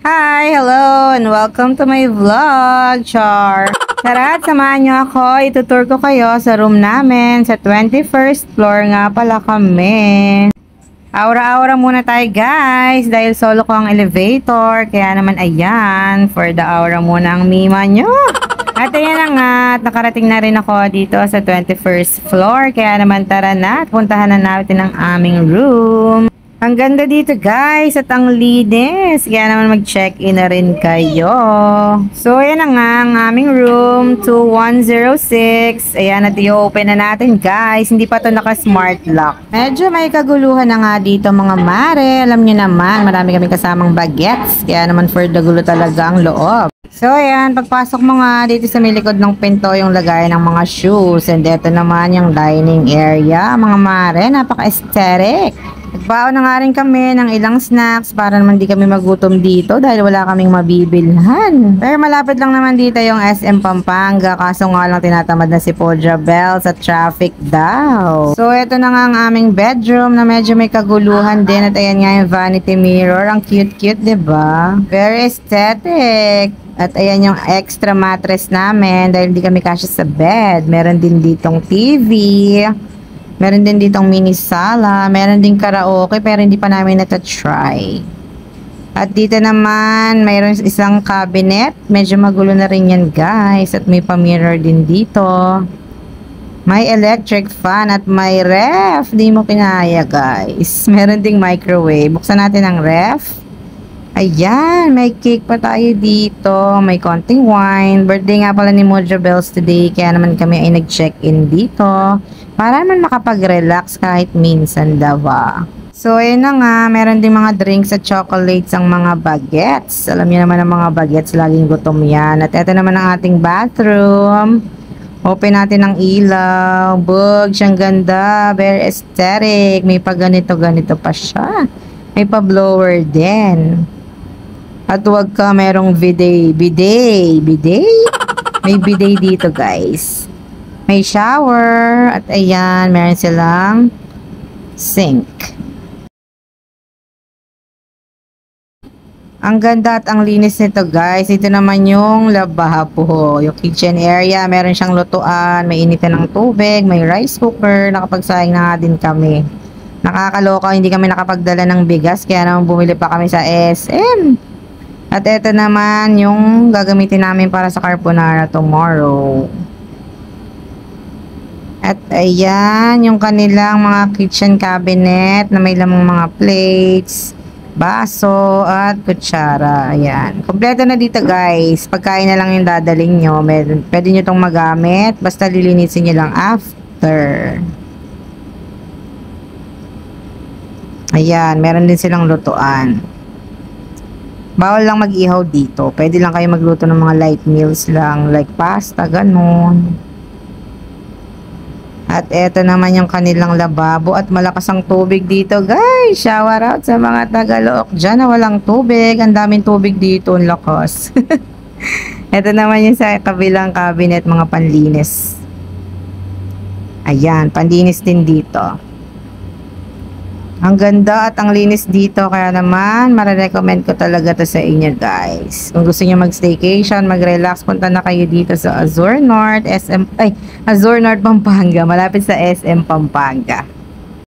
Hi! Hello! And welcome to my vlog, Char! Tara at samahan niyo ako. Itutour ko kayo sa room namin. Sa 21st floor nga pala kami. Aura-aura muna tayo guys. Dahil solo ko ang elevator. Kaya naman ayan. For the aura muna ang mima nyo. At ayan na nga. At nakarating na rin ako dito sa 21st floor. Kaya naman tara na. At puntahan na natin ang aming room. Ang ganda dito guys at ang linis. Kaya naman mag-check-in na rin kayo. So ayan na nga ang aming room 2106. Ayan at i-open na natin guys. Hindi pa to naka-smart lock. Medyo may kaguluhan na nga dito mga mare. Alam nyo naman marami kaming kasamang bagets. Kaya naman for the gulo talaga ang loob. So ayan, pagpasok mo nga dito sa may likod ng pinto yung lagay ng mga shoes. And ito naman yung dining area. Mga mare, napaka-aesthetic. Nagbaon na nga rin kami ng ilang snacks para naman di kami magutom dito dahil wala kaming mabibilhan. Pero malapit lang naman dito yung SM Pampanga kaso nga lang tinatamad na si Podra Bell sa traffic daw. So ito na nga ang aming bedroom na medyo may kaguluhan din at ayan nga yung vanity mirror. Ang cute-cute, diba? Very aesthetic. At ayan yung extra mattress namin dahil hindi kami kasya sa bed. Meron din ditong TV. Meron din ditong mini sala. Meron din karaoke pero hindi pa namin nata-try. At dito naman, mayroon isang cabinet. Medyo magulo na rin yan guys. At may pa-mirror din dito. May electric fan at may ref. Di mo kinaya guys. Meron ding microwave. Buksan natin ang ref. Ayan, may cake pa tayo dito. May konting wine. Birthday nga pala ni Mojo Bells today. Kaya naman kami ay nag-check-in dito. Para naman makapag-relax kahit minsan daw. So, ayun na nga. Meron din mga drinks at chocolates ang mga bagets. Alam niyo naman ang mga bagets. Laging gutom yan. At ito naman ang ating bathroom. Open natin ang ilaw. Bug, siyang ganda. Very aesthetic. May pa ganito-ganito pa siya. May pa blower din. At huwag ka merong bidet. May bidet dito guys. May shower. At ayan, meron silang sink. Ang ganda at ang linis nito guys. Ito naman yung lababo. Yung kitchen area. Meron siyang lutuan. May initan ng tubig. May rice cooker. Nakapagsaing na nga din kami. Nakakaloka. Hindi kami nakapagdala ng bigas. Kaya naman bumili pa kami sa SM. At ito naman yung gagamitin namin para sa carbonara tomorrow. At ayan, yung kanilang mga kitchen cabinet na may lamang mga plates, baso, at kutsara. Ayan. Kompleto na dito guys. Pagkain na lang yung dadaling nyo. Pwede nyo itong magamit. Basta lilinisin nyo lang after. Ayan, meron din silang lutuan. Bawal lang mag-ihaw dito. Pwede lang kayo magluto ng mga light meals lang. Like pasta, ganun. At eto naman yung kanilang lababo. At malakas ang tubig dito, guys. Shower out sa mga Tagalook dyan na walang tubig. Ang daming tubig dito. Ang lakas. Eto naman yung sa kabilang cabinet, mga panlinis. Ayan, panlinis din dito. Ang ganda at ang linis dito. Kaya naman, marirecommend ko talaga to sa inyo guys. Kung gusto nyo mag-staycation, mag-relax, punta na kayo dito sa Azure North, Azure North Pampanga. Malapit sa SM Pampanga.